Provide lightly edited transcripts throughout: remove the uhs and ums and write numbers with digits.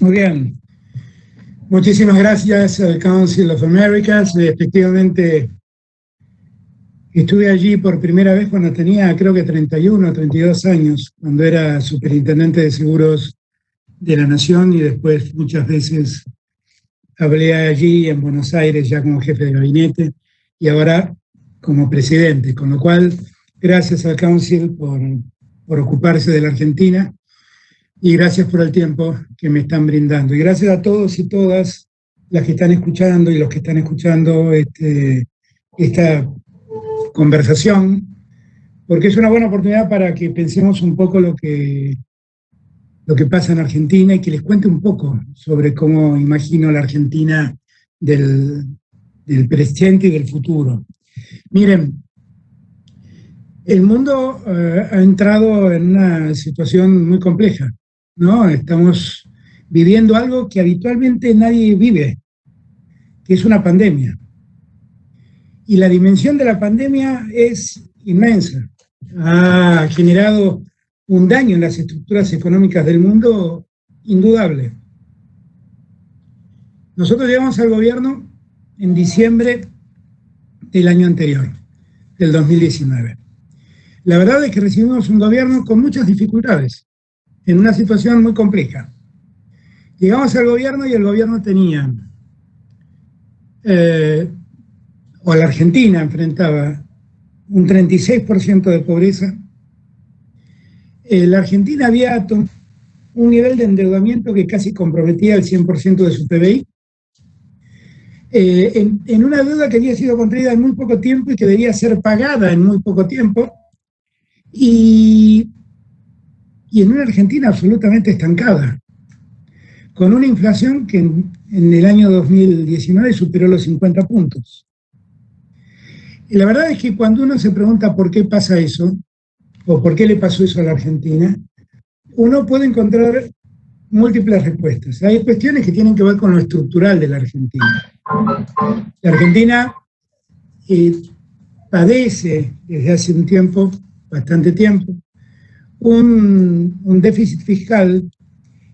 Muy bien. Muchísimas gracias al Council of Americas. Efectivamente, estuve allí por primera vez cuando tenía, creo que 31 o 32 años, cuando era superintendente de seguros de la Nación y después muchas veces hablé allí en Buenos Aires ya como jefe de gabinete y ahora como presidente. Con lo cual, gracias al Council por ocuparse de la Argentina. Y gracias por el tiempo que me están brindando. Y gracias a todos y todas las que están escuchando y los que están escuchando esta conversación, porque es una buena oportunidad para que pensemos un poco lo que pasa en Argentina y que les cuente un poco sobre cómo imagino la Argentina del presente y del futuro. Miren, el mundo ha entrado en una situación muy compleja, ¿no? Estamos viviendo algo que habitualmente nadie vive, que es una pandemia. Y la dimensión de la pandemia es inmensa. Ha generado un daño en las estructuras económicas del mundo indudable. Nosotros llegamos al gobierno en diciembre del año anterior, del 2019. La verdad es que recibimos un gobierno con muchas dificultades, en una situación muy compleja. Llegamos al gobierno y el gobierno tenía, o la Argentina enfrentaba un 36% de pobreza. La Argentina había un nivel de endeudamiento que casi comprometía el 100% de su PBI, en una deuda que había sido contraída en muy poco tiempo y que debía ser pagada en muy poco tiempo, y en una Argentina absolutamente estancada, con una inflación que en el año 2019 superó los 50 puntos. Y la verdad es que cuando uno se pregunta por qué pasa eso, o por qué le pasó eso a la Argentina, uno puede encontrar múltiples respuestas. Hay cuestiones que tienen que ver con lo estructural de la Argentina. La Argentina padece desde hace un tiempo, bastante tiempo, un déficit fiscal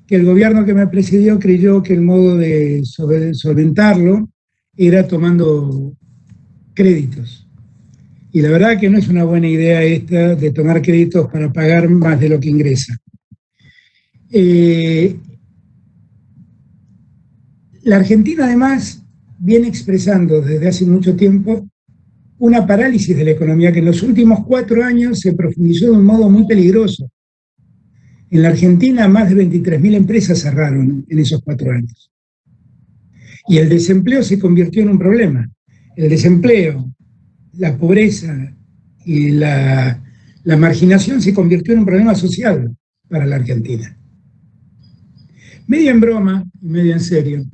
que el gobierno que me precedió creyó que el modo de solventarlo era tomando créditos. Y la verdad que no es una buena idea esta de tomar créditos para pagar más de lo que ingresa. La Argentina además viene expresando desde hace mucho tiempo una parálisis de la economía que en los últimos 4 años se profundizó de un modo muy peligroso. En la Argentina más de 23.000 empresas cerraron en esos 4 años. Y el desempleo se convirtió en un problema. El desempleo, la pobreza y la marginación se convirtió en un problema social para la Argentina. Medio en broma y medio en serio,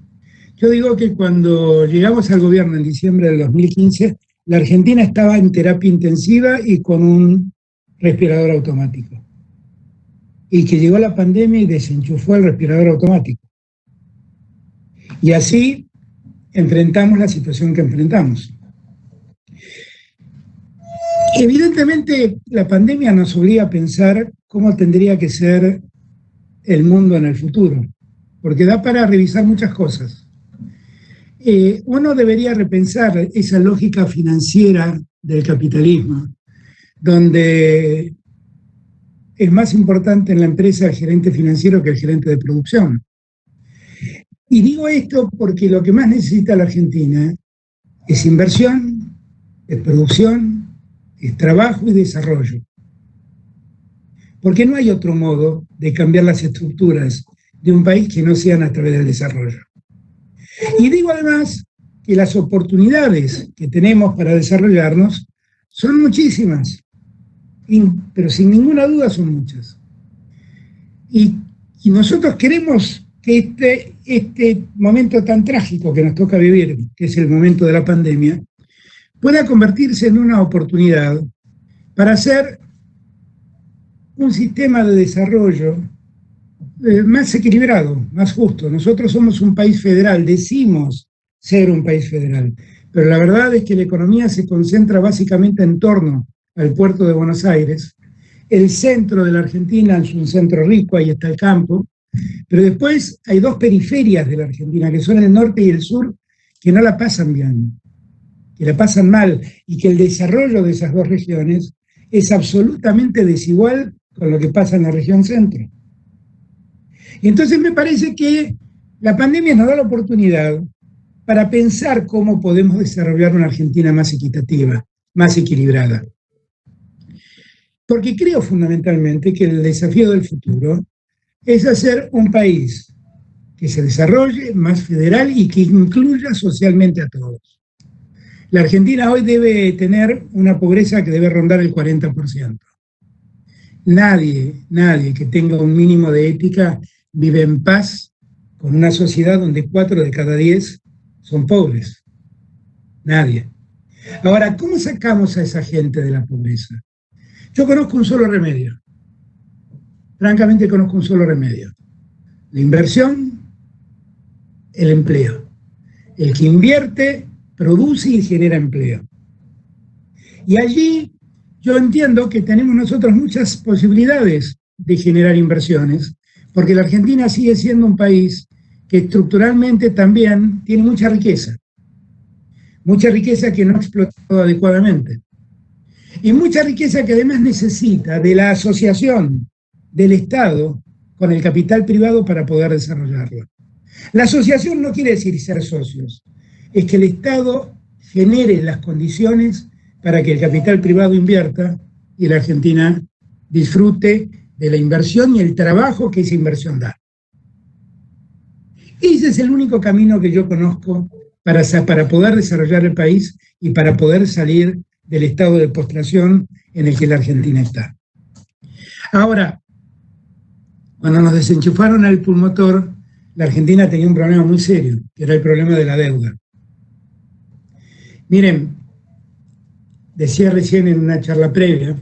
yo digo que cuando llegamos al gobierno en diciembre del 2015, la Argentina estaba en terapia intensiva y con un respirador automático. Y que llegó la pandemia y desenchufó el respirador automático. Y así enfrentamos la situación que enfrentamos. Evidentemente, la pandemia nos obliga a pensar cómo tendría que ser el mundo en el futuro, porque da para revisar muchas cosas. Uno debería repensar esa lógica financiera del capitalismo, donde es más importante en la empresa el gerente financiero que el gerente de producción. Y digo esto porque lo que más necesita la Argentina es inversión, es producción, es trabajo y desarrollo. Porque no hay otro modo de cambiar las estructuras de un país que no sean a través del desarrollo. Y digo además que las oportunidades que tenemos para desarrollarnos son muchísimas, pero sin ninguna duda son muchas. Y nosotros queremos que este momento tan trágico que nos toca vivir, que es el momento de la pandemia, pueda convertirse en una oportunidad para hacer un sistema de desarrollo más equilibrado, más justo. Nosotros somos un país federal, decimos ser un país federal, pero la verdad es que la economía se concentra básicamente en torno al puerto de Buenos Aires. El centro de la Argentina es un centro rico, ahí está el campo, Pero después hay dos periferias de la Argentina, que son el norte y el sur, que no la pasan bien, que la pasan mal, y que el desarrollo de esas dos regiones es absolutamente desigual con lo que pasa en la región centro. Y entonces me parece que la pandemia nos da la oportunidad para pensar cómo podemos desarrollar una Argentina más equitativa, más equilibrada. Porque creo fundamentalmente que el desafío del futuro es hacer un país que se desarrolle más federal y que incluya socialmente a todos. La Argentina hoy debe tener una pobreza que debe rondar el 40%. Nadie que tenga un mínimo de ética vive en paz con una sociedad donde 4 de cada 10 son pobres. Nadie. Ahora, ¿cómo sacamos a esa gente de la pobreza? Yo conozco un solo remedio. Francamente conozco un solo remedio. La inversión, el empleo. El que invierte, produce y genera empleo. Y allí yo entiendo que tenemos nosotros muchas posibilidades de generar inversiones, porque la Argentina sigue siendo un país que estructuralmente también tiene mucha riqueza que no ha explotado adecuadamente, y mucha riqueza que además necesita de la asociación del Estado con el capital privado para poder desarrollarla. La asociación no quiere decir ser socios, es que el Estado genere las condiciones para que el capital privado invierta y la Argentina disfrute de la inversión y el trabajo que esa inversión da. Ese es el único camino que yo conozco para poder desarrollar el país y para poder salir del estado de postración en el que la Argentina está. Ahora, cuando nos desenchufaron al pulmotor, la Argentina tenía un problema muy serio, que era el problema de la deuda. Miren, decía recién en una charla previa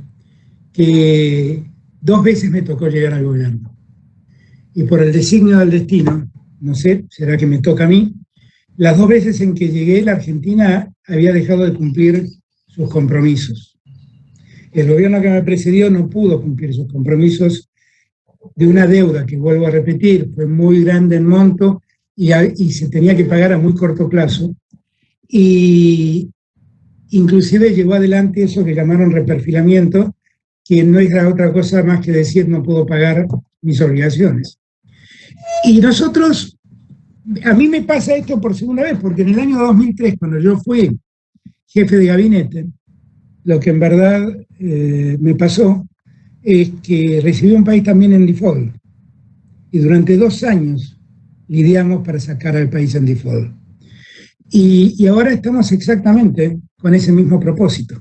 que 2 veces me tocó llegar al gobierno. Y por el designio del destino, no sé, será que me toca a mí, las 2 veces en que llegué, la Argentina había dejado de cumplir sus compromisos. El gobierno que me precedió no pudo cumplir sus compromisos de una deuda que, vuelvo a repetir, fue muy grande en monto y se tenía que pagar a muy corto plazo. Y inclusive llevó adelante eso que llamaron reperfilamiento, que no era otra cosa más que decir no puedo pagar mis obligaciones. Y nosotros, a mí me pasa esto por segunda vez, porque en el año 2003, cuando yo fui jefe de gabinete, lo que en verdad me pasó es que recibí un país también en default. Y durante 2 años lidiamos para sacar al país en default. Y ahora estamos exactamente con ese mismo propósito,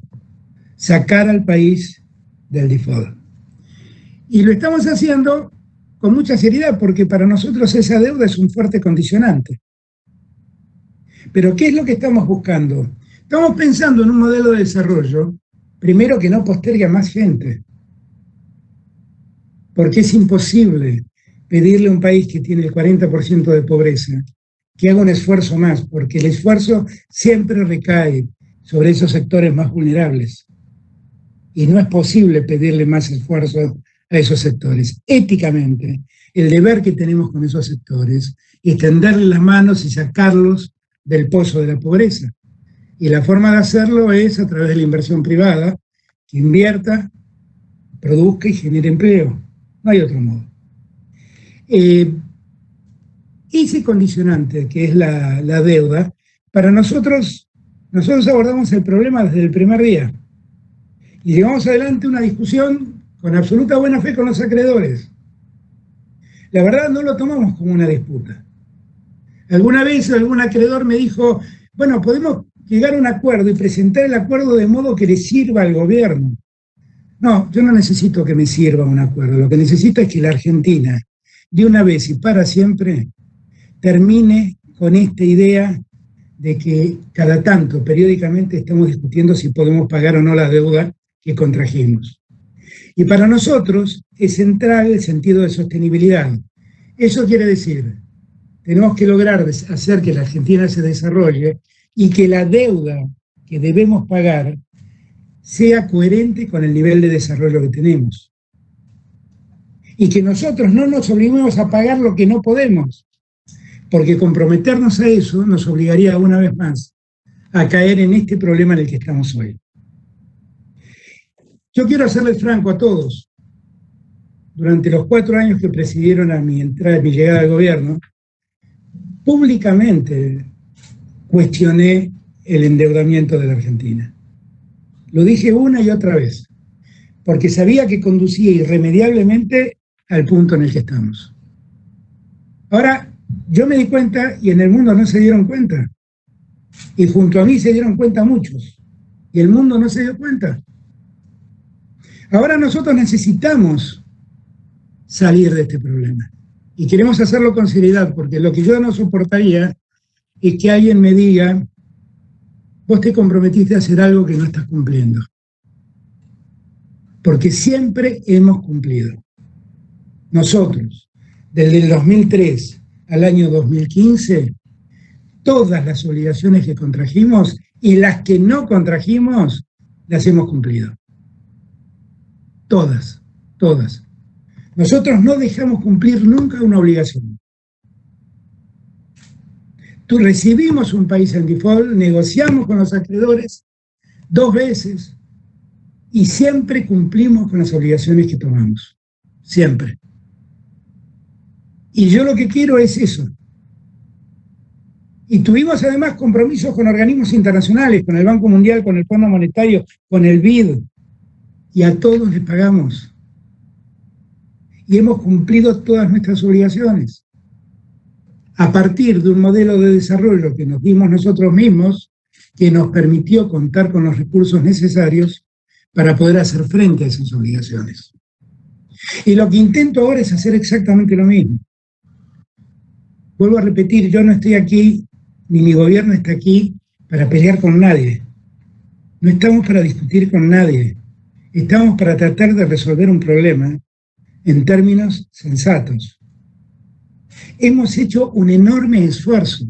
sacar al país del default. Y lo estamos haciendo con mucha seriedad, porque para nosotros esa deuda es un fuerte condicionante. Pero ¿qué es lo que estamos buscando? Estamos pensando en un modelo de desarrollo, primero que no postergue a más gente, porque es imposible pedirle a un país que tiene el 40% de pobreza que haga un esfuerzo más, porque el esfuerzo siempre recae sobre esos sectores más vulnerables. Y no es posible pedirle más esfuerzo a esos sectores. Éticamente, el deber que tenemos con esos sectores es tenderles las manos y sacarlos del pozo de la pobreza. Y la forma de hacerlo es a través de la inversión privada, que invierta, produzca y genere empleo. No hay otro modo. Ese condicionante que es la deuda, para nosotros abordamos el problema desde el primer día. Y llevamos adelante una discusión con absoluta buena fe con los acreedores. La verdad no lo tomamos como una disputa. Alguna vez algún acreedor me dijo, bueno, podemos llegar a un acuerdo y presentar el acuerdo de modo que le sirva al gobierno. No, yo no necesito que me sirva un acuerdo. Lo que necesito es que la Argentina, de una vez y para siempre, termine con esta idea de que cada tanto, periódicamente, estamos discutiendo si podemos pagar o no la deuda que contrajimos. Y para nosotros es central el sentido de sostenibilidad. Eso quiere decir, tenemos que lograr hacer que la Argentina se desarrolle y que la deuda que debemos pagar sea coherente con el nivel de desarrollo que tenemos. y que nosotros no nos obliguemos a pagar lo que no podemos, porque comprometernos a eso nos obligaría una vez más a caer en este problema en el que estamos hoy. Yo quiero serles franco a todos. Durante los 4 años que presidieron a mi entrada, mi llegada al gobierno, públicamente cuestioné el endeudamiento de la Argentina. Lo dije una y otra vez, porque sabía que conducía irremediablemente al punto en el que estamos. Ahora, yo me di cuenta y en el mundo no se dieron cuenta. Y junto a mí se dieron cuenta muchos. Y el mundo no se dio cuenta. Ahora nosotros necesitamos salir de este problema. Y queremos hacerlo con seriedad, porque lo que yo no soportaría es que alguien me diga, vos te comprometiste a hacer algo que no estás cumpliendo. Porque siempre hemos cumplido. Nosotros, desde el 2003 al año 2015, todas las obligaciones que contrajimos y las que no contrajimos, las hemos cumplido. Todas, todas. Nosotros no dejamos cumplir nunca una obligación. Tú recibimos un país en default, negociamos con los acreedores 2 veces y siempre cumplimos con las obligaciones que tomamos. Siempre. Y yo lo que quiero es eso. Y tuvimos además compromisos con organismos internacionales, con el Banco Mundial, con el Fondo Monetario, con el BID, y a todos les pagamos. Y hemos cumplido todas nuestras obligaciones. A partir de un modelo de desarrollo que nos dimos nosotros mismos, que nos permitió contar con los recursos necesarios para poder hacer frente a esas obligaciones. Y lo que intento ahora es hacer exactamente lo mismo. Vuelvo a repetir, yo no estoy aquí, ni mi gobierno está aquí para pelear con nadie. No estamos para discutir con nadie. Estamos para tratar de resolver un problema en términos sensatos. Hemos hecho un enorme esfuerzo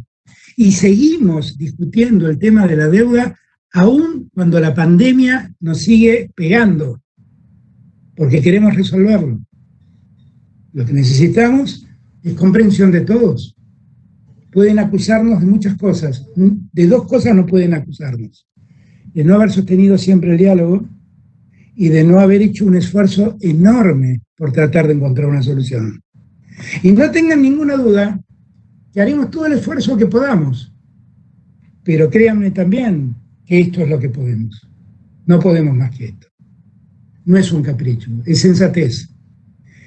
y seguimos discutiendo el tema de la deuda aún cuando la pandemia nos sigue pegando, porque queremos resolverlo. Lo que necesitamos es comprensión de todos. Pueden acusarnos de muchas cosas. De 2 cosas no pueden acusarnos: de no haber sostenido siempre el diálogo y de no haber hecho un esfuerzo enorme por tratar de encontrar una solución. Y no tengan ninguna duda que haremos todo el esfuerzo que podamos, pero créanme también que esto es lo que podemos. No podemos más que esto. No es un capricho, es sensatez.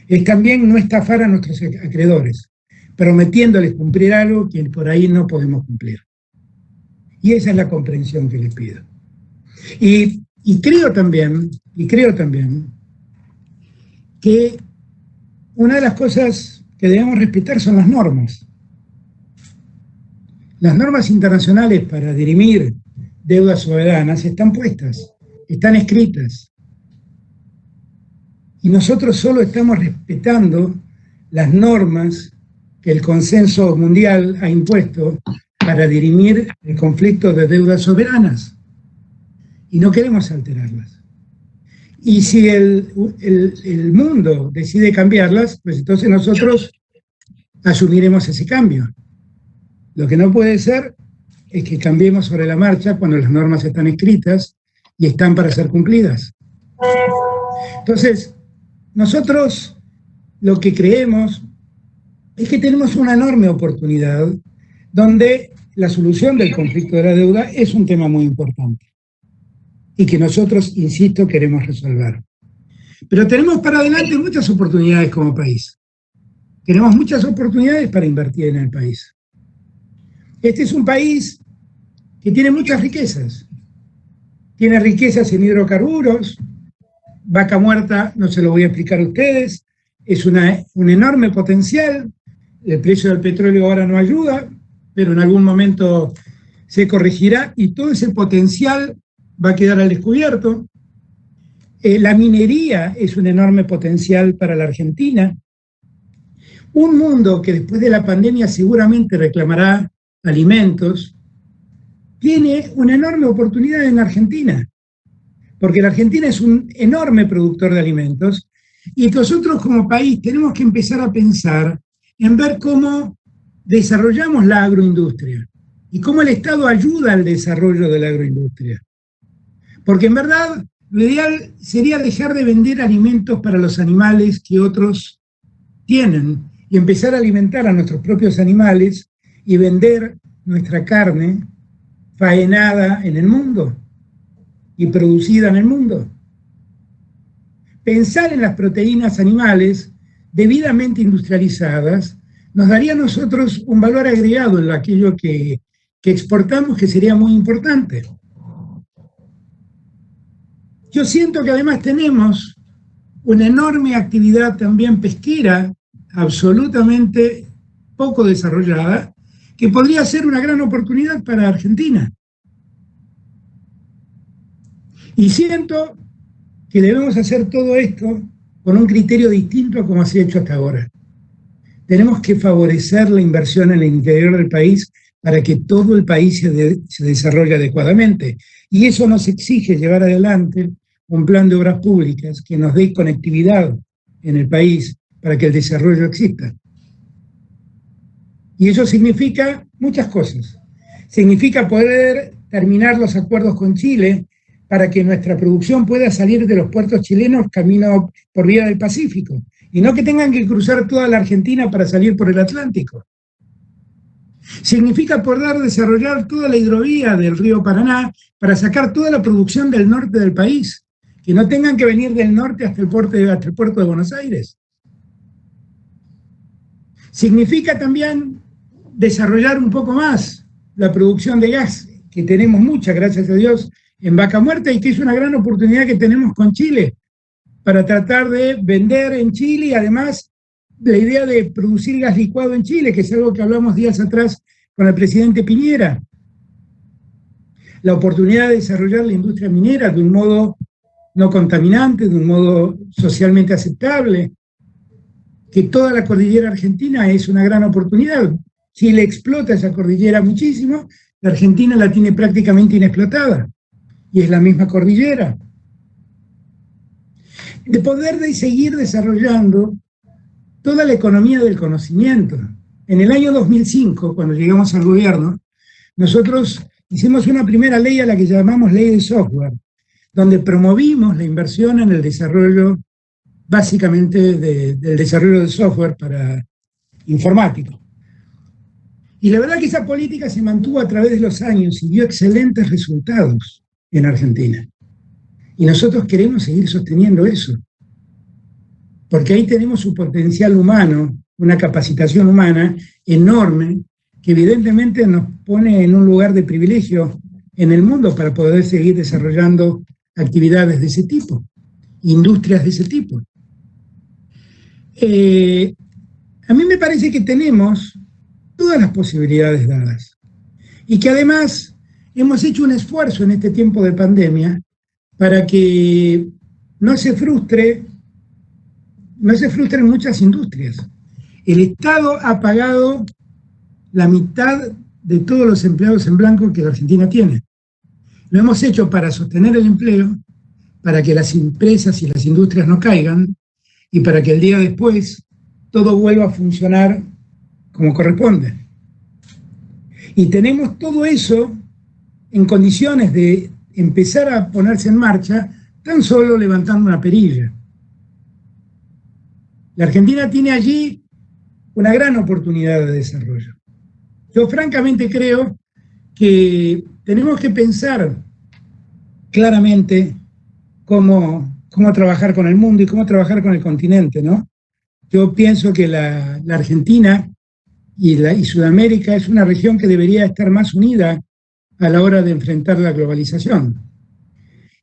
Es también no estafar a nuestros acreedores, prometiéndoles cumplir algo que por ahí no podemos cumplir. Y esa es la comprensión que les pido. Y creo también que una de las cosas que debemos respetar son las normas. Las normas internacionales para dirimir deudas soberanas están puestas, están escritas. Y nosotros solo estamos respetando las normas que el consenso mundial ha impuesto para dirimir el conflicto de deudas soberanas. Y no queremos alterarlas. Y si el mundo decide cambiarlas, pues entonces nosotros asumiremos ese cambio. Lo que no puede ser es que cambiemos sobre la marcha cuando las normas están escritas y están para ser cumplidas. Entonces, nosotros lo que creemos es que tenemos una enorme oportunidad donde la solución del conflicto de la deuda es un tema muy importante y que nosotros, insisto, queremos resolver. Pero tenemos para adelante muchas oportunidades como país. Tenemos muchas oportunidades para invertir en el país. Este es un país que tiene muchas riquezas. Tiene riquezas en hidrocarburos. Vaca Muerta, no se lo voy a explicar a ustedes, es un enorme potencial. El precio del petróleo ahora no ayuda, pero en algún momento se corregirá y todo ese potencial va a quedar al descubierto. La minería es un enorme potencial para la Argentina. Un mundo que después de la pandemia seguramente reclamará alimentos, tiene una enorme oportunidad en Argentina, porque la Argentina es un enorme productor de alimentos Y nosotros como país tenemos que empezar a pensar en ver cómo desarrollamos la agroindustria y cómo el Estado ayuda al desarrollo de la agroindustria. Porque en verdad lo ideal sería dejar de vender alimentos para los animales que otros tienen y empezar a alimentar a nuestros propios animales y vender nuestra carne faenada en el mundo y producida en el mundo. Pensar en las proteínas animales debidamente industrializadas nos daría a nosotros un valor agregado en aquello que exportamos, que sería muy importante. Yo siento que además tenemos una enorme actividad también pesquera, absolutamente poco desarrollada, que podría ser una gran oportunidad para Argentina. Y siento que debemos hacer todo esto con un criterio distinto a como se ha hecho hasta ahora. Tenemos que favorecer la inversión en el interior del país para que todo el país se desarrolle adecuadamente. Y eso nos exige llevar adelante un plan de obras públicas que nos dé conectividad en el país para que el desarrollo exista. Y eso significa muchas cosas. Significa poder terminar los acuerdos con Chile para que nuestra producción pueda salir de los puertos chilenos camino por vía del Pacífico, y no que tengan que cruzar toda la Argentina para salir por el Atlántico. Significa poder desarrollar toda la hidrovía del río Paraná para sacar toda la producción del norte del país, que no tengan que venir del norte hasta el puerto de Buenos Aires. Significa también desarrollar un poco más la producción de gas, que tenemos mucha, gracias a Dios, en Vaca Muerta, y que es una gran oportunidad que tenemos con Chile para tratar de vender en Chile, y además la idea de producir gas licuado en Chile, que es algo que hablamos días atrás con el presidente Piñera. La oportunidad de desarrollar la industria minera de un modo no contaminante, de un modo socialmente aceptable, que toda la cordillera argentina es una gran oportunidad. Chile explota esa cordillera muchísimo, la Argentina la tiene prácticamente inexplotada, y es la misma cordillera. De poder seguir desarrollando toda la economía del conocimiento. En el año 2005, cuando llegamos al gobierno, nosotros hicimos una primera ley a la que llamamos ley de software, donde promovimos la inversión en el desarrollo, básicamente del desarrollo de software para informático. Y la verdad que esa política se mantuvo a través de los años y dio excelentes resultados en Argentina. Y nosotros queremos seguir sosteniendo eso, porque ahí tenemos un potencial humano, una capacitación humana enorme, que evidentemente nos pone en un lugar de privilegio en el mundo para poder seguir desarrollando actividades de ese tipo, industrias de ese tipo. A mí me parece que tenemos todas las posibilidades dadas, y que además hemos hecho un esfuerzo en este tiempo de pandemia para que no se frustren muchas industrias. El Estado ha pagado la mitad de todos los empleados en blanco que la Argentina tiene. Lo hemos hecho para sostener el empleo, para que las empresas y las industrias no caigan, y para que el día después todo vuelva a funcionar como corresponde. Y tenemos todo eso en condiciones de empezar a ponerse en marcha tan solo levantando una perilla. La Argentina tiene allí una gran oportunidad de desarrollo. Yo francamente creo que tenemos que pensar claramente cómo trabajar con el mundo y cómo trabajar con el continente, ¿no? Yo pienso que la Argentina y Sudamérica es una región que debería estar más unida a la hora de enfrentar la globalización.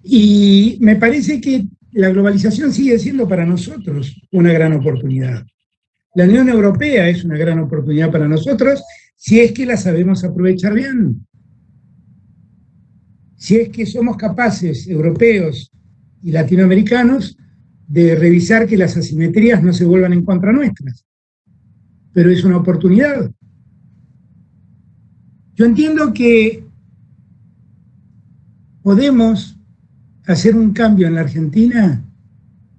Y me parece que la globalización sigue siendo para nosotros una gran oportunidad. La Unión Europea es una gran oportunidad para nosotros si es que la sabemos aprovechar bien. Si es que somos capaces, europeos y latinoamericanos, de revisar que las asimetrías no se vuelvan en contra nuestras. Pero es una oportunidad. Yo entiendo que podemos hacer un cambio en la Argentina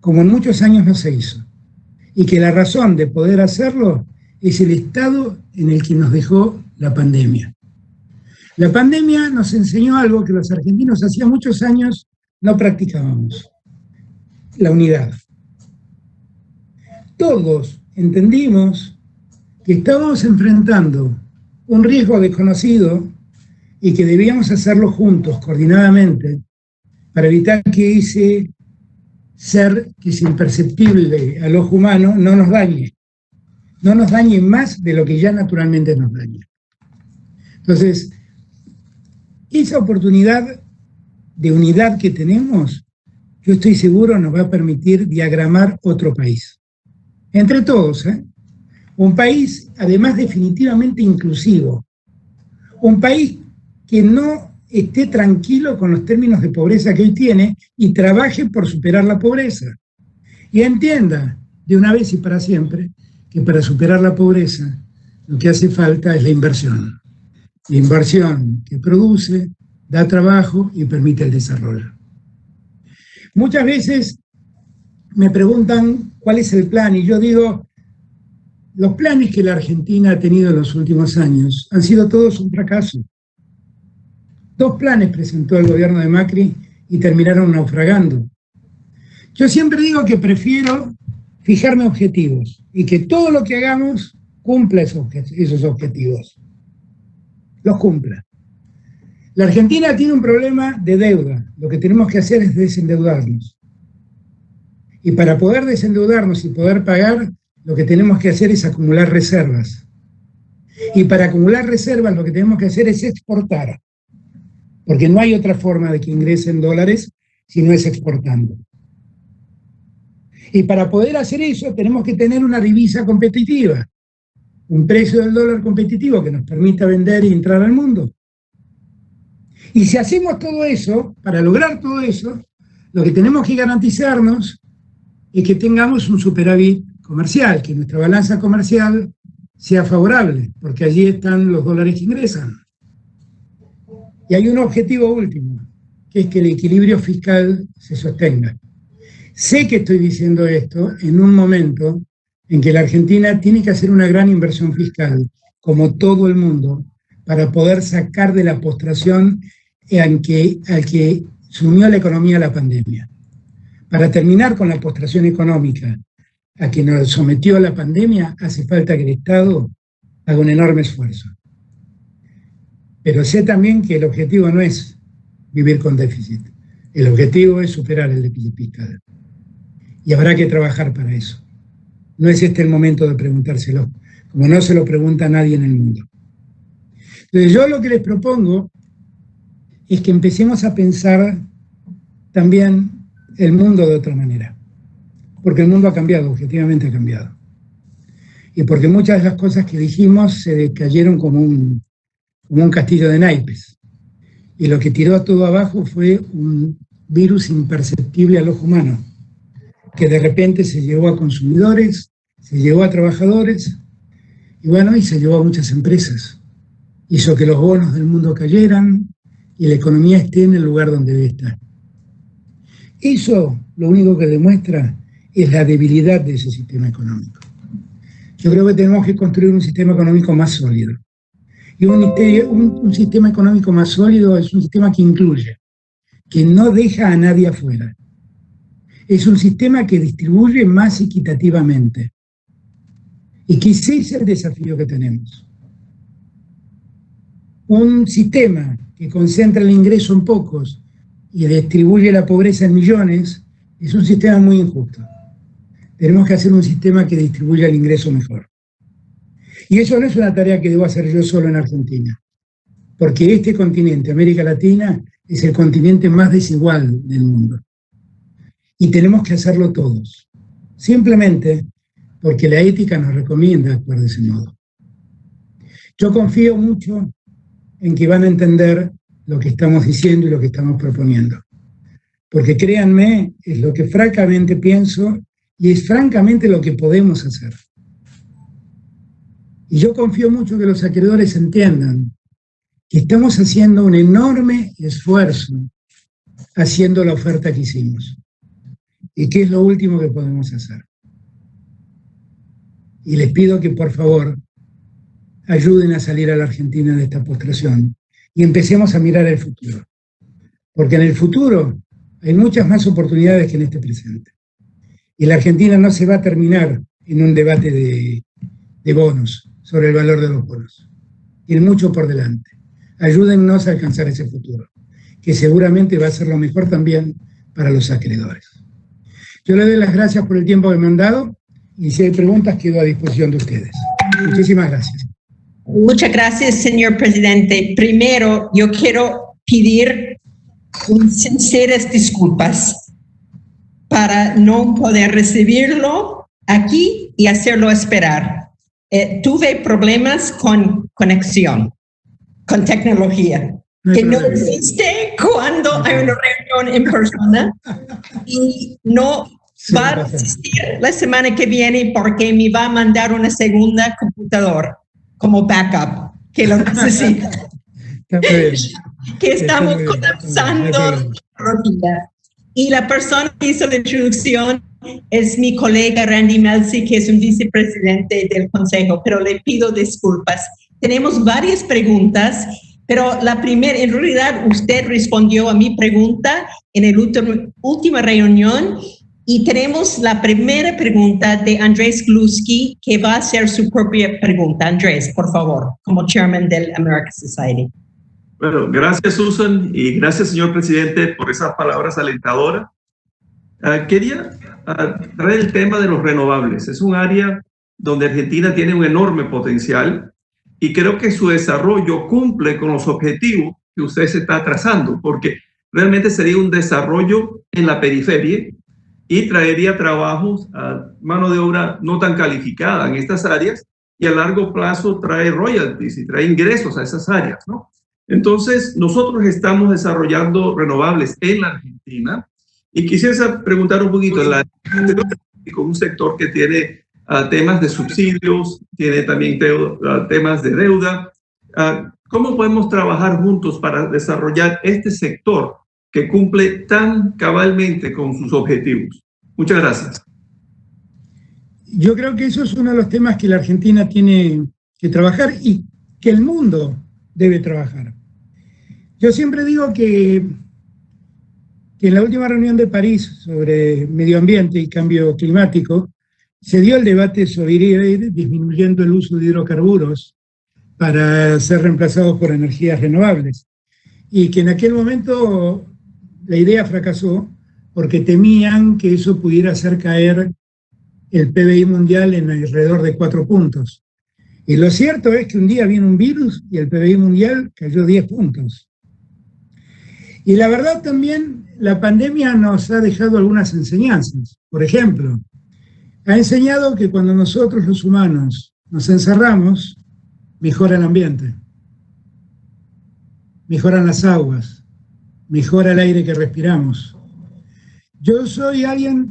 como en muchos años no se hizo, y que la razón de poder hacerlo es el estado en el que nos dejó la pandemia. La pandemia nos enseñó algo que los argentinos hacía muchos años no practicábamos: la unidad. Todos entendimos que estábamos enfrentando un riesgo desconocido y que debíamos hacerlo juntos, coordinadamente, para evitar que ese ser que es imperceptible al ojo humano no nos dañe más de lo que ya naturalmente nos daña. Entonces, esa oportunidad de unidad que tenemos, yo estoy seguro nos va a permitir diagramar otro país. Entre todos, un país además definitivamente inclusivo, un país que no esté tranquilo con los términos de pobreza que hoy tiene y trabaje por superar la pobreza. Y entienda de una vez y para siempre que para superar la pobreza lo que hace falta es la inversión. La inversión que produce, da trabajo y permite el desarrollo. Muchas veces me preguntan cuál es el plan y yo digo, los planes que la Argentina ha tenido en los últimos años han sido todos un fracaso. 2 planes presentó el gobierno de Macri y terminaron naufragando. Yo siempre digo que prefiero fijarme objetivos y que todo lo que hagamos cumpla esos objetivos. Los cumpla. La Argentina tiene un problema de deuda. Lo que tenemos que hacer es desendeudarnos. Y para poder desendeudarnos y poder pagar, lo que tenemos que hacer es acumular reservas. Y para acumular reservas lo que tenemos que hacer es exportar. Porque no hay otra forma de que ingresen dólares si no es exportando. Y para poder hacer eso tenemos que tener una divisa competitiva, un precio del dólar competitivo que nos permita vender y entrar al mundo. Y si hacemos todo eso, para lograr todo eso, lo que tenemos que garantizarnos es que tengamos un superávit comercial, que nuestra balanza comercial sea favorable, porque allí están los dólares que ingresan. Y hay un objetivo último, que es que el equilibrio fiscal se sostenga. Sé que estoy diciendo esto en un momento en que la Argentina tiene que hacer una gran inversión fiscal, como todo el mundo, para poder sacar de la postración al que sumió la economía a la pandemia. Para terminar con la postración económica a que nos sometió la pandemia, hace falta que el Estado haga un enorme esfuerzo. Pero sé también que el objetivo no es vivir con déficit. El objetivo es superar el déficit fiscal. Y habrá que trabajar para eso. No es este el momento de preguntárselo, como no se lo pregunta a nadie en el mundo. Entonces yo lo que les propongo es que empecemos a pensar también el mundo de otra manera. Porque el mundo ha cambiado, objetivamente ha cambiado. Y porque muchas de las cosas que dijimos se cayeron como un castillo de naipes. Y lo que tiró todo abajo fue un virus imperceptible al ojo humano, que de repente se llevó a consumidores, se llevó a trabajadores, y bueno, y se llevó a muchas empresas. Hizo que los bonos del mundo cayeran y la economía esté en el lugar donde debe estar. Eso lo único que demuestra es la debilidad de ese sistema económico. Yo creo que tenemos que construir un sistema económico más sólido. Y un sistema económico más sólido es un sistema que incluye, que no deja a nadie afuera. Es un sistema que distribuye más equitativamente. Y que ese es el desafío que tenemos. Un sistema que concentra el ingreso en pocos y distribuye la pobreza en millones es un sistema muy injusto. Tenemos que hacer un sistema que distribuya el ingreso mejor. Y eso no es una tarea que debo hacer yo solo en Argentina, porque este continente, América Latina, es el continente más desigual del mundo. Y tenemos que hacerlo todos, simplemente porque la ética nos recomienda actuar de ese modo. Yo confío mucho en que van a entender lo que estamos diciendo y lo que estamos proponiendo. Porque créanme, es lo que francamente pienso y es francamente lo que podemos hacer. Y yo confío mucho que los acreedores entiendan que estamos haciendo un enorme esfuerzo haciendo la oferta que hicimos. ¿Y qué es lo último que podemos hacer? Y les pido que, por favor, ayuden a salir a la Argentina de esta postración y empecemos a mirar el futuro. Porque en el futuro hay muchas más oportunidades que en este presente. Y la Argentina no se va a terminar en un debate de bonos, sobre el valor de los bonos. Tiene mucho por delante. Ayúdennos a alcanzar ese futuro, que seguramente va a ser lo mejor también para los acreedores. Yo les doy las gracias por el tiempo que me han dado y si hay preguntas quedo a disposición de ustedes. Muchísimas gracias. Muchas gracias, señor presidente. Primero, yo quiero pedir sinceras disculpas para no poder recibirlo aquí y hacerlo esperar. Tuve problemas con conexión, con tecnología, que no existe cuando hay una reunión en persona y no va a existir la semana que viene porque me va a mandar una segunda computadora como backup, que lo necesita. Que estamos colapsando la tecnología. Y la persona que hizo la introducción es mi colega Randy Melzi, que es un vicepresidente del Consejo, pero le pido disculpas. Tenemos varias preguntas, pero la primera, en realidad, usted respondió a mi pregunta en la última reunión y tenemos la primera pregunta de Andrés Gluski, que va a hacer su propia pregunta. Andrés, por favor, como chairman del American Society. Bueno, gracias Susan y gracias señor presidente por esas palabras alentadoras. Quería traer el tema de los renovables. Es un área donde Argentina tiene un enorme potencial y creo que su desarrollo cumple con los objetivos que usted se está trazando, porque realmente sería un desarrollo en la periferia y traería trabajos a mano de obra no tan calificada en estas áreas y a largo plazo trae royalties y trae ingresos a esas áreas, ¿no? Entonces, nosotros estamos desarrollando renovables en la Argentina y quisiera preguntar un poquito, con un sector que tiene temas de subsidios, tiene también temas de deuda. ¿Cómo podemos trabajar juntos para desarrollar este sector que cumple tan cabalmente con sus objetivos? Muchas gracias. Yo creo que eso es uno de los temas que la Argentina tiene que trabajar y que el mundo debe trabajar. Yo siempre digo que en la última reunión de París sobre medio ambiente y cambio climático se dio el debate sobre ir disminuyendo el uso de hidrocarburos para ser reemplazados por energías renovables. Y que en aquel momento la idea fracasó porque temían que eso pudiera hacer caer el PBI mundial en alrededor de 4 puntos. Y lo cierto es que un día vino un virus y el PBI mundial cayó 10 puntos. Y la verdad también, la pandemia nos ha dejado algunas enseñanzas. Por ejemplo, ha enseñado que cuando nosotros los humanos nos encerramos, mejora el ambiente, mejoran las aguas, mejora el aire que respiramos. Yo soy alguien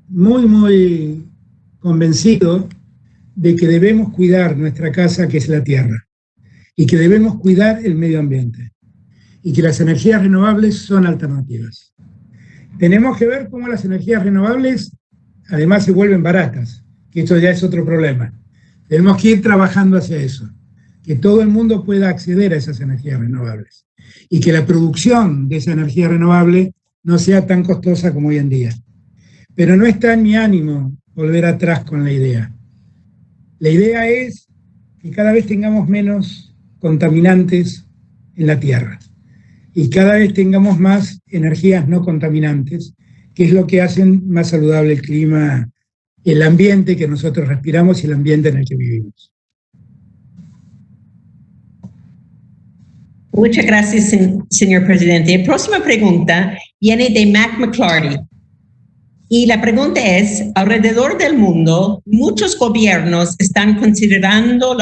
muy convencido de que debemos cuidar nuestra casa, que es la tierra, y que debemos cuidar el medio ambiente, y que las energías renovables son alternativas. Tenemos que ver cómo las energías renovables además se vuelven baratas, que esto ya es otro problema. Tenemos que ir trabajando hacia eso, que todo el mundo pueda acceder a esas energías renovables y que la producción de esa energía renovable no sea tan costosa como hoy en día. Pero no está en mi ánimo volver atrás con la idea. La idea es que cada vez tengamos menos contaminantes en la Tierra y cada vez tengamos más energías no contaminantes, que es lo que hacen más saludable el clima, el ambiente que nosotros respiramos y el ambiente en el que vivimos. Muchas gracias, señor presidente. La próxima pregunta viene de Mac McClarty. Y la pregunta es, alrededor del mundo, muchos gobiernos están considerando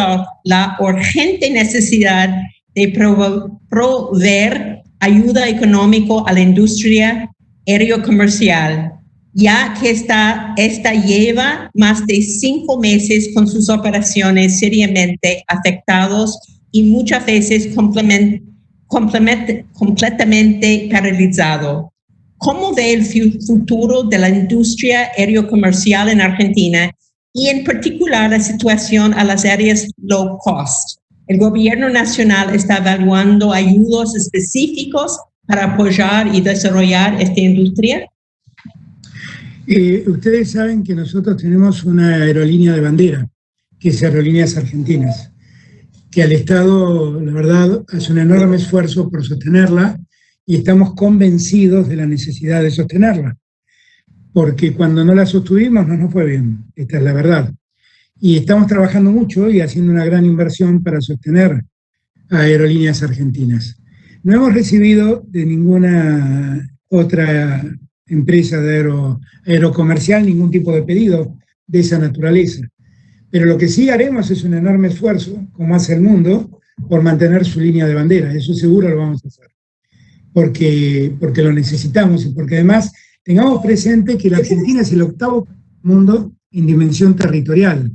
la urgente necesidad de proveer ayuda económica a la industria aerocomercial, ya que esta lleva más de 5 meses con sus operaciones seriamente afectados y muchas veces completamente paralizado. ¿cómo ve el futuro de la industria aerocomercial en Argentina y en particular la situación a las áreas low cost? ¿El gobierno nacional está evaluando ayudas específicos para apoyar y desarrollar esta industria? Ustedes saben que nosotros tenemos una aerolínea de bandera, que es Aerolíneas Argentinas, que al Estado, la verdad, hace un enorme esfuerzo por sostenerla y estamos convencidos de la necesidad de sostenerla, porque cuando no la sostuvimos no nos fue bien, esta es la verdad. Y estamos trabajando mucho y haciendo una gran inversión para sostener a Aerolíneas Argentinas. No hemos recibido de ninguna otra empresa de aerocomercial ningún tipo de pedido de esa naturaleza. Pero lo que sí haremos es un enorme esfuerzo, como hace el mundo, por mantener su línea de bandera. Eso seguro lo vamos a hacer, porque lo necesitamos y porque además tengamos presente que la Argentina es el octavo mundo en dimensión territorial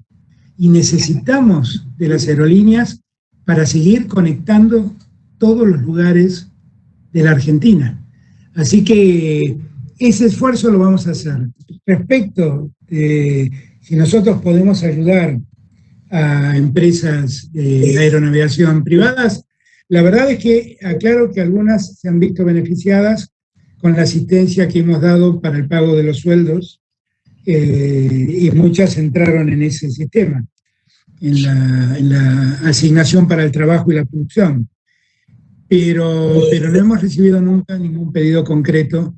y necesitamos de las aerolíneas para seguir conectando todos los lugares de la Argentina. Así que ese esfuerzo lo vamos a hacer. Respecto de si nosotros podemos ayudar a empresas de aeronavegación privadas, la verdad es que aclaro que algunas se han visto beneficiadas con la asistencia que hemos dado para el pago de los sueldos y muchas entraron en ese sistema, en la asignación para el trabajo y la producción. Pero no hemos recibido nunca ningún pedido concreto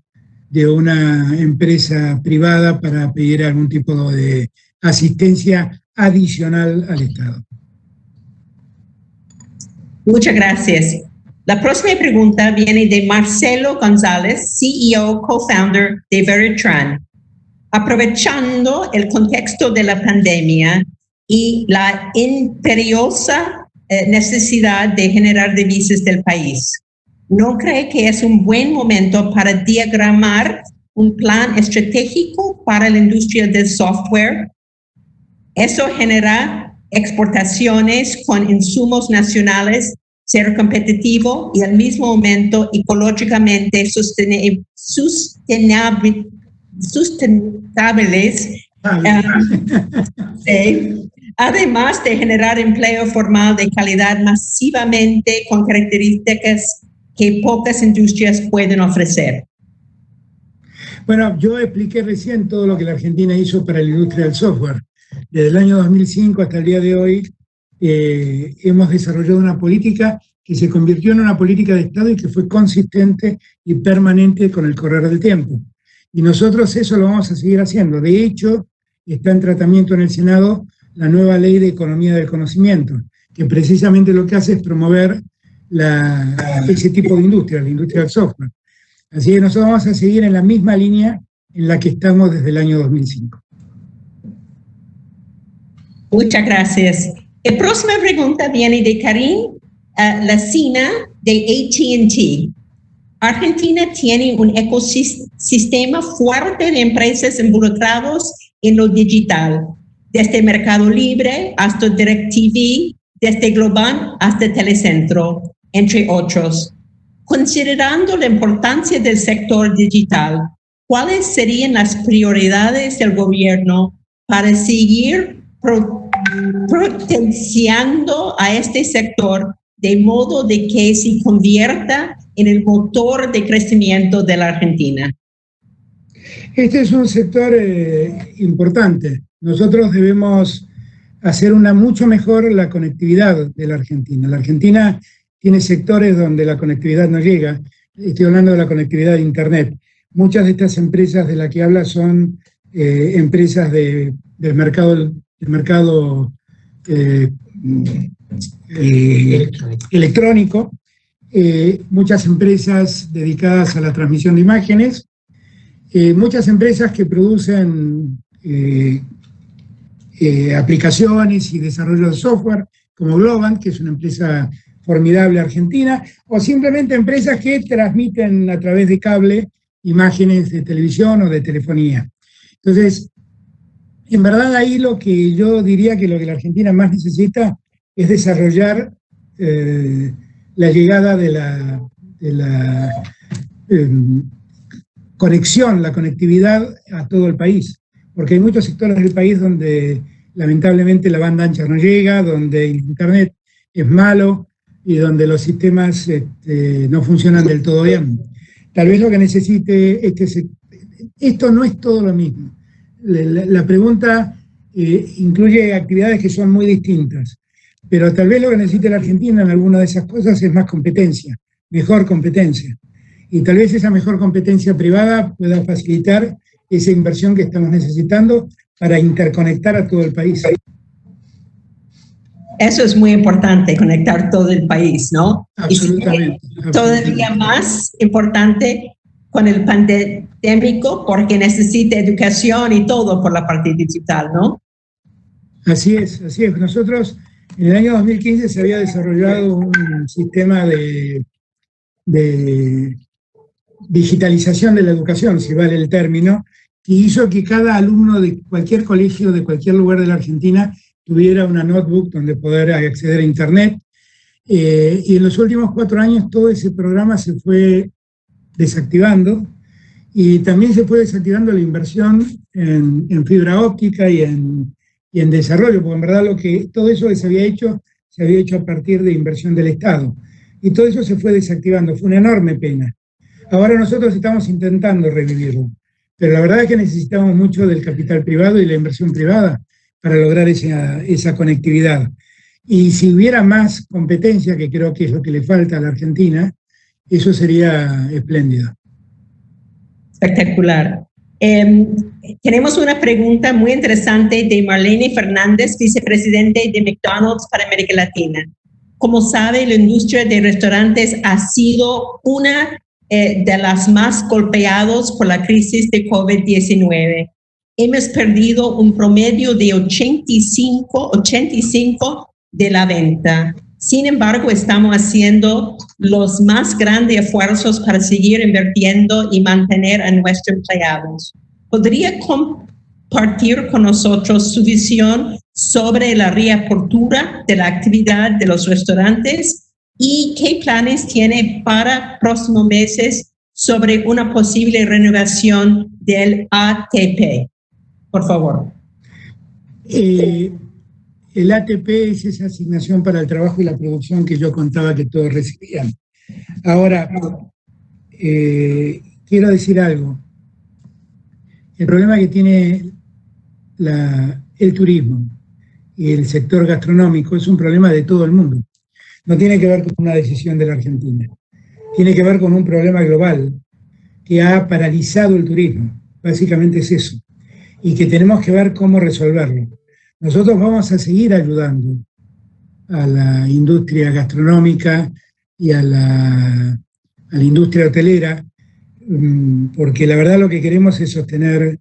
de una empresa privada para pedir algún tipo de asistencia adicional al Estado. Muchas gracias. La próxima pregunta viene de Marcelo González, CEO, co-founder de Veritran. Aprovechando el contexto de la pandemia y la imperiosa necesidad de generar divisas del país, ¿no cree que es un buen momento para diagramar un plan estratégico para la industria del software? Eso genera exportaciones con insumos nacionales, ser competitivo y al mismo momento ecológicamente sustentables, además de generar empleo formal de calidad masivamente con características que pocas industrias pueden ofrecer. Bueno, yo expliqué recién todo lo que la Argentina hizo para la industria del software. Desde el año 2005 hasta el día de hoy hemos desarrollado una política que se convirtió en una política de Estado y que fue consistente y permanente con el correr del tiempo. Y nosotros eso lo vamos a seguir haciendo. De hecho, está en tratamiento en el Senado la nueva ley de economía del conocimiento, que precisamente lo que hace es promover ese tipo de industria, la industria del software. Así que nosotros vamos a seguir en la misma línea en la que estamos desde el año 2005. Muchas gracias. La próxima pregunta viene de Karim Lacina de AT&T. Argentina tiene un ecosistema fuerte de empresas involucradas en lo digital, desde Mercado Libre hasta DirecTV, desde Globant hasta Telecentro, entre otros. Considerando la importancia del sector digital, ¿cuáles serían las prioridades del gobierno para seguir potenciando a este sector de modo de que se convierta en el motor de crecimiento de la Argentina? Este es un sector importante. Nosotros debemos hacer mucho mejor la conectividad de la Argentina. La Argentina tiene sectores donde la conectividad no llega. Estoy hablando de la conectividad de Internet. Muchas de estas empresas de las que habla son empresas del mercado electrónico, muchas empresas dedicadas a la transmisión de imágenes, muchas empresas que producen aplicaciones y desarrollo de software, como Globant, que es una empresa formidable argentina, o simplemente empresas que transmiten a través de cable imágenes de televisión o de telefonía. Entonces, en verdad ahí lo que yo diría que lo que la Argentina más necesita es desarrollar la llegada de la conexión, la conectividad a todo el país, porque hay muchos sectores del país donde lamentablemente la banda ancha no llega, donde Internet es malo y donde los sistemas no funcionan del todo bien. Tal vez lo que necesite esto no es todo lo mismo. La pregunta incluye actividades que son muy distintas, pero tal vez lo que necesite la Argentina en alguna de esas cosas es más competencia, mejor competencia. Y tal vez esa mejor competencia privada pueda facilitar esa inversión que estamos necesitando para interconectar a todo el país. Eso es muy importante, conectar todo el país, ¿no? Absolutamente. Y todavía más importante con el pandémico, porque necesita educación y todo por la parte digital, ¿no? Así es, así es. Nosotros en el año 2015 se había desarrollado un sistema de digitalización de la educación, si vale el término, que hizo que cada alumno de cualquier colegio, de cualquier lugar de la Argentina, tuviera una notebook donde poder acceder a Internet. Y en los últimos 4 años todo ese programa se fue desactivando y también se fue desactivando la inversión en fibra óptica y en desarrollo, porque en verdad todo eso que se había hecho a partir de inversión del Estado. Y todo eso se fue desactivando, fue una enorme pena. Ahora nosotros estamos intentando revivirlo, pero la verdad es que necesitamos mucho del capital privado y la inversión privada para lograr esa conectividad. Y si hubiera más competencia, que creo que es lo que le falta a la Argentina, eso sería espléndido. Espectacular. Tenemos una pregunta muy interesante de Marlene Fernández, vicepresidente de McDonald's para América Latina. Como sabe, la industria de restaurantes ha sido una de las más golpeadas por la crisis de COVID-19. Hemos perdido un promedio de 85 de la venta. Sin embargo, estamos haciendo los más grandes esfuerzos para seguir invirtiendo y mantener a nuestros empleados. ¿Podría compartir con nosotros su visión sobre la reapertura de la actividad de los restaurantes y qué planes tiene para próximos meses sobre una posible renovación del ATP? Por favor. El ATP es esa asignación para el trabajo y la producción que yo contaba que todos recibían. Ahora, quiero decir algo. El problema que tiene el turismo y el sector gastronómico es un problema de todo el mundo. No tiene que ver con una decisión de la Argentina. Tiene que ver con un problema global que ha paralizado el turismo. Básicamente es eso. Y que tenemos que ver cómo resolverlo. Nosotros vamos a seguir ayudando a la industria gastronómica y a la industria hotelera, porque la verdad lo que queremos es sostener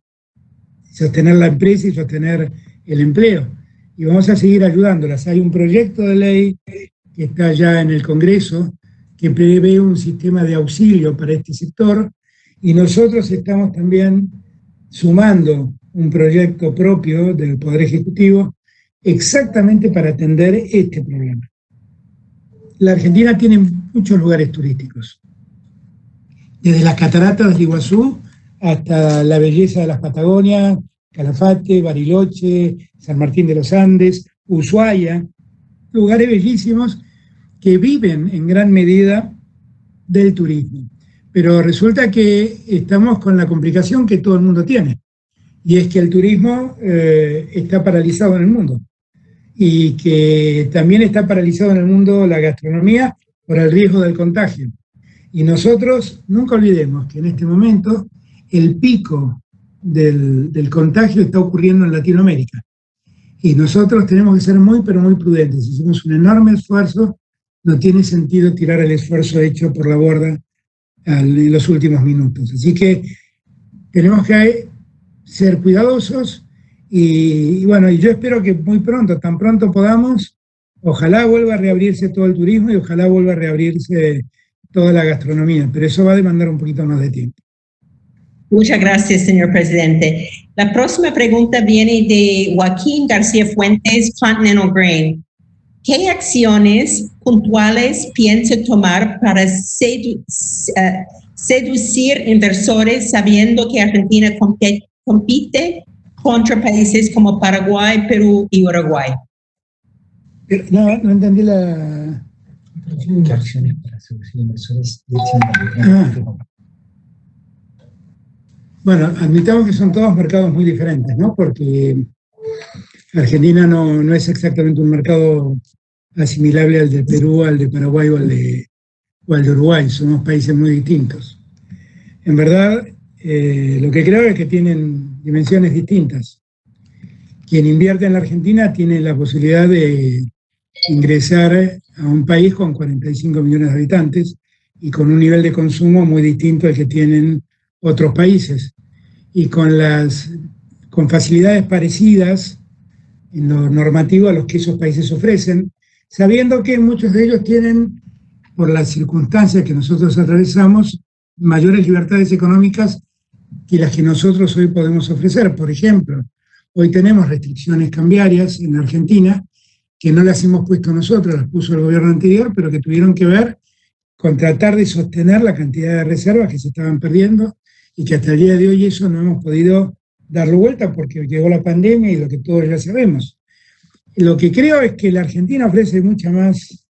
la empresa y sostener el empleo. Y vamos a seguir ayudándolas. Hay un proyecto de ley que está ya en el Congreso que prevé un sistema de auxilio para este sector y nosotros estamos también sumando un proyecto propio del Poder Ejecutivo exactamente para atender este problema. La Argentina tiene muchos lugares turísticos, desde las cataratas del Iguazú hasta la belleza de las Patagonias, Calafate, Bariloche, San Martín de los Andes, Ushuaia, lugares bellísimos que viven en gran medida del turismo. Pero resulta que estamos con la complicación que todo el mundo tiene, y es que el turismo está paralizado en el mundo, y que también está paralizado en el mundo la gastronomía por el riesgo del contagio. Y nosotros nunca olvidemos que en este momento el pico del contagio está ocurriendo en Latinoamérica. Y nosotros tenemos que ser muy, pero muy prudentes. Hicimos un enorme esfuerzo, no tiene sentido tirar el esfuerzo hecho por la borda en los últimos minutos. Así que tenemos que ser cuidadosos y bueno, y yo espero que muy pronto, tan pronto podamos, ojalá vuelva a reabrirse todo el turismo y ojalá vuelva a reabrirse toda la gastronomía, pero eso va a demandar un poquito más de tiempo. Muchas gracias, señor presidente. La próxima pregunta viene de Joaquín García Fuentes, Continental Grain. ¿Qué acciones puntuales piensa tomar para seducir inversores sabiendo que Argentina compite contra países como Paraguay, Perú y Uruguay? No entendí la... ¿Qué acciones para seducir inversores de Bueno, admitamos que son todos mercados muy diferentes, ¿no? Porque Argentina no es exactamente un mercado asimilable al de Perú, al de Paraguay o al de Uruguay. Somos países muy distintos. En verdad, lo que creo es que tienen dimensiones distintas. Quien invierte en la Argentina tiene la posibilidad de ingresar a un país con 45 millones de habitantes y con un nivel de consumo muy distinto al que tienen otros países, y con facilidades parecidas en lo normativo a los que esos países ofrecen, sabiendo que muchos de ellos tienen, por las circunstancias que nosotros atravesamos, mayores libertades económicas que las que nosotros hoy podemos ofrecer. Por ejemplo, hoy tenemos restricciones cambiarias en Argentina que no las hemos puesto nosotros, las puso el gobierno anterior, pero que tuvieron que ver con tratar de sostener la cantidad de reservas que se estaban perdiendo, y que hasta el día de hoy eso no hemos podido darlo vuelta porque llegó la pandemia y lo que todos ya sabemos. Lo que creo es que la Argentina ofrece muchas más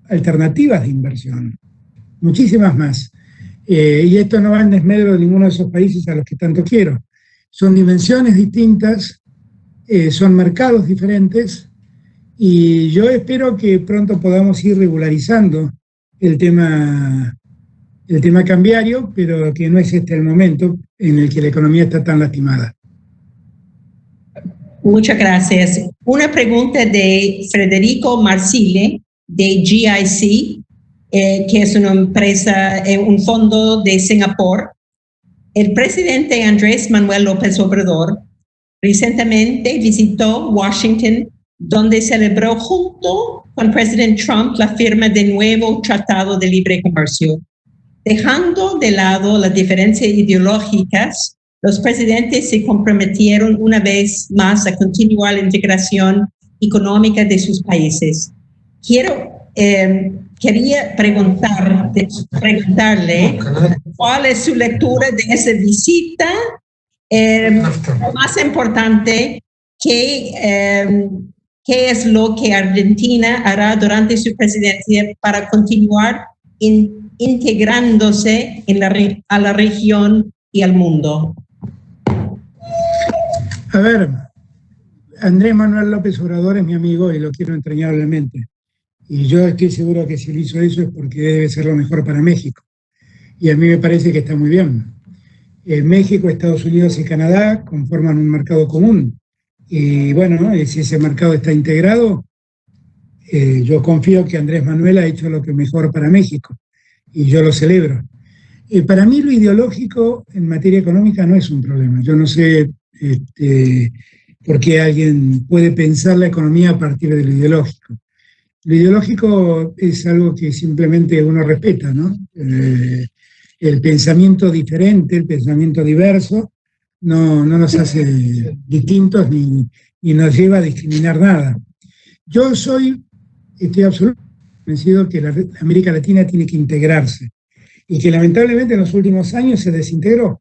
alternativas de inversión, muchísimas más. Y esto no va en desmedro de ninguno de esos países a los que tanto quiero. Son dimensiones distintas, son mercados diferentes, y yo espero que pronto podamos ir regularizando el tema cambiario, pero que no es este el momento en el que la economía está tan lastimada. Muchas gracias. Una pregunta de Federico Marsile, de GIC, que es una empresa, un fondo de Singapur. El presidente Andrés Manuel López Obrador recientemente visitó Washington, donde celebró junto con el presidente Trump la firma del nuevo Tratado de Libre Comercio. Dejando de lado las diferencias ideológicas, los presidentes se comprometieron una vez más a continuar la integración económica de sus países. Quería preguntarle cuál es su lectura de esa visita. Lo más importante, ¿qué es lo que Argentina hará durante su presidencia para continuar integrándose a la región y al mundo? A ver, Andrés Manuel López Obrador es mi amigo y lo quiero entrañablemente. Y yo estoy seguro que si él hizo eso es porque debe ser lo mejor para México. Y a mí me parece que está muy bien. México, Estados Unidos y Canadá conforman un mercado común. Y bueno, si ese mercado está integrado, yo confío que Andrés Manuel ha hecho lo que mejor para México. Y yo lo celebro. Para mí lo ideológico en materia económica no es un problema. Yo no sé por qué alguien puede pensar la economía a partir de lo ideológico. Lo ideológico es algo que simplemente uno respeta, ¿no? El pensamiento diferente, el pensamiento diverso, no nos hace distintos ni nos lleva a discriminar nada. Yo estoy absolutamente convencido que la América Latina tiene que integrarse y que lamentablemente en los últimos años se desintegró,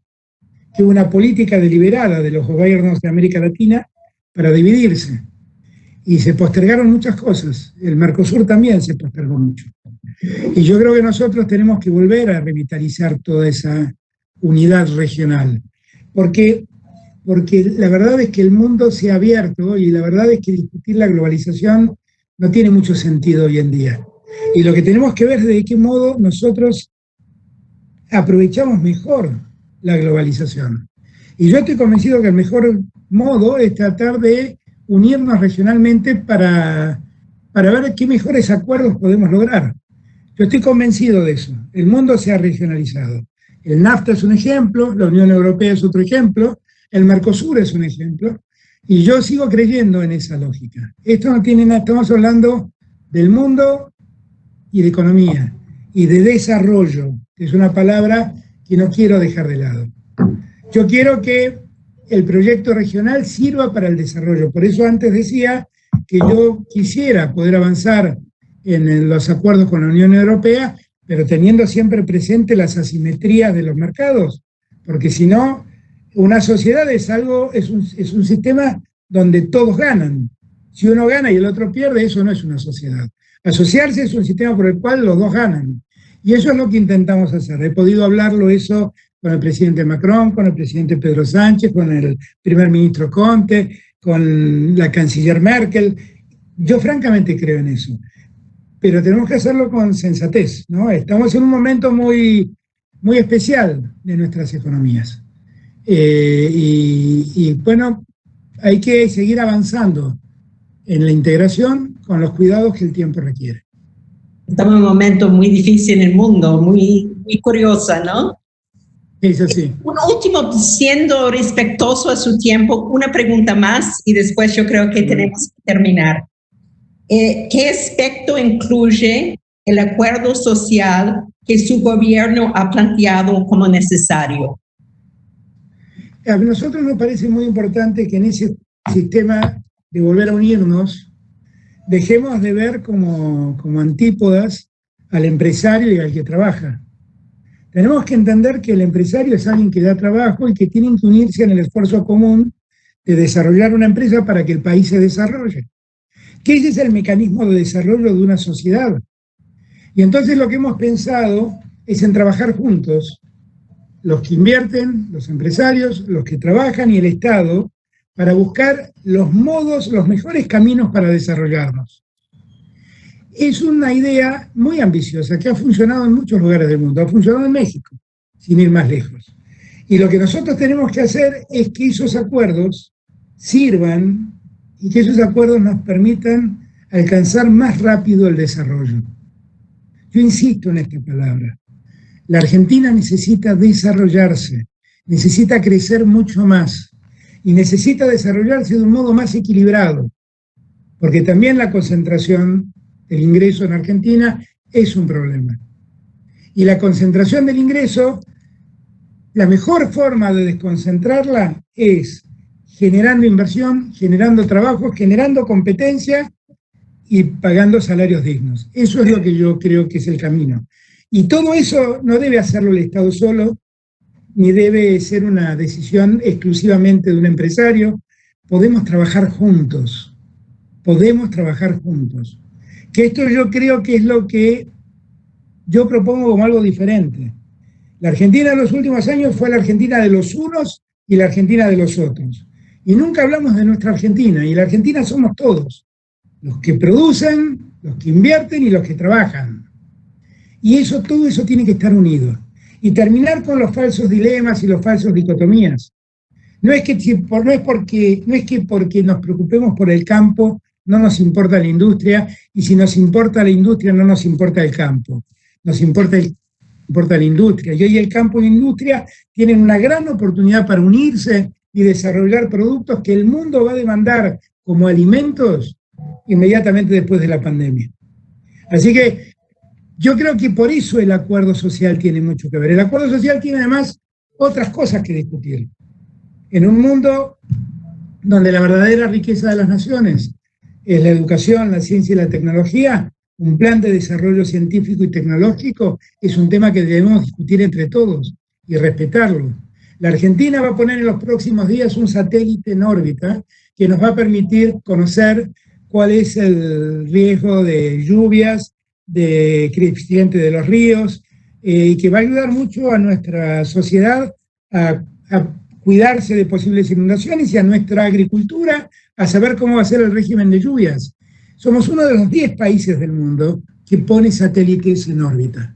que hubo una política deliberada de los gobiernos de América Latina para dividirse y se postergaron muchas cosas. El Mercosur también se postergó mucho. Y yo creo que nosotros tenemos que volver a revitalizar toda esa unidad regional, porque la verdad es que el mundo se ha abierto y la verdad es que discutir la globalización no tiene mucho sentido hoy en día. Y lo que tenemos que ver es de qué modo nosotros aprovechamos mejor la globalización. Y yo estoy convencido que el mejor modo es tratar de unirnos regionalmente para ver qué mejores acuerdos podemos lograr. Yo estoy convencido de eso. El mundo se ha regionalizado. El NAFTA es un ejemplo, la Unión Europea es otro ejemplo, el Mercosur es un ejemplo, y yo sigo creyendo en esa lógica. Esto no tiene nada, estamos hablando del mundo y de economía, y de desarrollo, que es una palabra que no quiero dejar de lado. Yo quiero que el proyecto regional sirva para el desarrollo. Por eso antes decía que yo quisiera poder avanzar en los acuerdos con la Unión Europea, pero teniendo siempre presente las asimetrías de los mercados, porque si no, una sociedad es un sistema donde todos ganan. Si uno gana y el otro pierde, eso no es una sociedad. Asociarse es un sistema por el cual los dos ganan. Y eso es lo que intentamos hacer. He podido hablarlo eso con el presidente Macron, con el presidente Pedro Sánchez, con el primer ministro Conte, con la canciller Merkel. Yo francamente creo en eso. Pero tenemos que hacerlo con sensatez, ¿no? Estamos en un momento muy, muy especial de nuestras economías. Y bueno, hay que seguir avanzando en la integración con los cuidados que el tiempo requiere. Estamos en un momento muy difícil en el mundo, muy curiosa, ¿no? Eso sí. Un último, siendo respetuoso a su tiempo, una pregunta más y después yo creo que tenemos que terminar. ¿Qué aspecto incluye el acuerdo social que su gobierno ha planteado como necesario? A nosotros nos parece muy importante que en ese sistema de volver a unirnos, dejemos de ver como antípodas al empresario y al que trabaja. Tenemos que entender que el empresario es alguien que da trabajo y que tienen que unirse en el esfuerzo común de desarrollar una empresa para que el país se desarrolle. Que ese es el mecanismo de desarrollo de una sociedad. Y entonces lo que hemos pensado es en trabajar juntos, los que invierten, los empresarios, los que trabajan y el Estado, para buscar los modos, los mejores caminos para desarrollarnos. Es una idea muy ambiciosa que ha funcionado en muchos lugares del mundo, ha funcionado en México, sin ir más lejos. Y lo que nosotros tenemos que hacer es que esos acuerdos sirvan y que esos acuerdos nos permitan alcanzar más rápido el desarrollo. Yo insisto en esta palabra. La Argentina necesita desarrollarse, necesita crecer mucho más y necesita desarrollarse de un modo más equilibrado, porque también la concentración del ingreso en Argentina es un problema. Y la concentración del ingreso, la mejor forma de desconcentrarla es generando inversión, generando trabajo, generando competencia y pagando salarios dignos. Eso es lo que yo creo que es el camino. Y todo eso no debe hacerlo el Estado solo, ni debe ser una decisión exclusivamente de un empresario. Podemos trabajar juntos. Podemos trabajar juntos. Que esto yo creo que es lo que yo propongo como algo diferente. La Argentina en los últimos años fue la Argentina de los unos y la Argentina de los otros. Y nunca hablamos de nuestra Argentina. Y la Argentina somos todos. Los que producen, los que invierten y los que trabajan. Y todo eso tiene que estar unido. Y terminar con los falsos dilemas y los falsos dicotomías. No es que porque nos preocupemos por el campo, no nos importa la industria, y si nos importa la industria, no nos importa el campo. Nos importa la industria. Y hoy el campo y la industria tienen una gran oportunidad para unirse y desarrollar productos que el mundo va a demandar como alimentos inmediatamente después de la pandemia. Así que yo creo que por eso el acuerdo social tiene mucho que ver. El acuerdo social tiene además otras cosas que discutir. En un mundo donde la verdadera riqueza de las naciones es la educación, la ciencia y la tecnología, un plan de desarrollo científico y tecnológico es un tema que debemos discutir entre todos y respetarlo. La Argentina va a poner en los próximos días un satélite en órbita que nos va a permitir conocer cuál es el riesgo de lluvias, de creciente de los ríos, y que va a ayudar mucho a nuestra sociedad a cuidarse de posibles inundaciones y a nuestra agricultura a saber cómo va a ser el régimen de lluvias. Somos uno de los 10 países del mundo que pone satélites en órbita.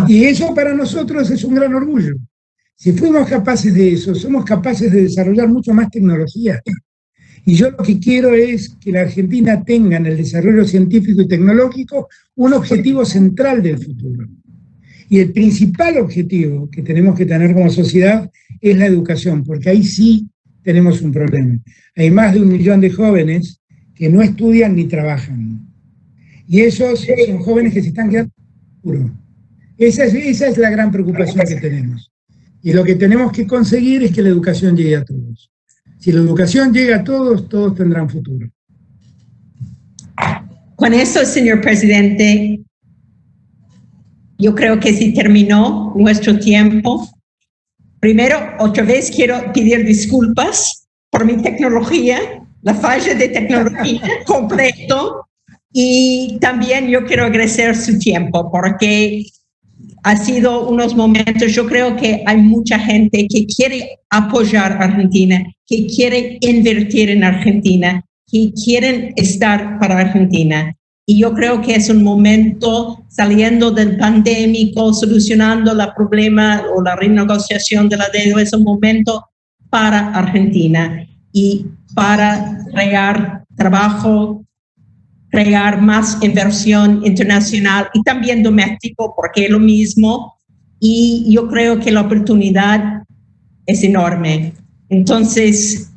Y eso para nosotros es un gran orgullo. Si fuimos capaces de eso, somos capaces de desarrollar mucho más tecnología. Y yo lo que quiero es que la Argentina tenga en el desarrollo científico y tecnológico un objetivo central del futuro. Y el principal objetivo que tenemos que tener como sociedad es la educación, porque ahí sí tenemos un problema. Hay más de 1 millón de jóvenes que no estudian ni trabajan. Y esos son jóvenes que se están quedando en el futuro. Esa es la gran preocupación que tenemos. Y lo que tenemos que conseguir es que la educación llegue a todos. Si la educación llega a todos, todos tendrán futuro. Con eso, señor presidente, Yo creo que se terminó nuestro tiempo. Primero, otra vez quiero pedir disculpas por mi tecnología, la falla de tecnología completo. Y también yo quiero agradecer su tiempo porque ha sido unos momentos, yo creo que hay mucha gente que quiere apoyar a Argentina, que quiere invertir en Argentina, que quieren estar para Argentina. Y yo creo que es un momento saliendo del pandémico, solucionando el problema o la renegociación de la deuda, es un momento para Argentina y para crear trabajo, crear más inversión internacional y también doméstico, porque es lo mismo. Y yo creo que la oportunidad es enorme. Entonces,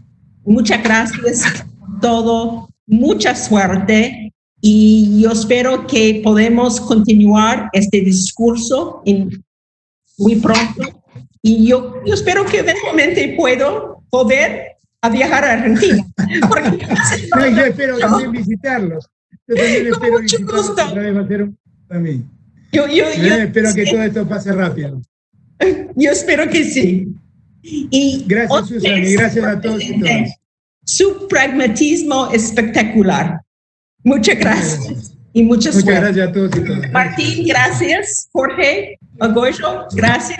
muchas gracias por todo, mucha suerte. Y yo espero que podamos continuar este discurso muy pronto. Y yo espero que eventualmente puedo volver a viajar a Argentina. Porque yo espero también visitarlos. Yo también espero visitarlos otra vez, va a ser también. Yo espero que todo esto pase rápido. Yo espero que sí. Y gracias, Susan, y gracias a todos y todas. Su pragmatismo espectacular. Muchas gracias y muchas gracias a todos y todas. Martín, gracias. Jorge, Goyo, gracias.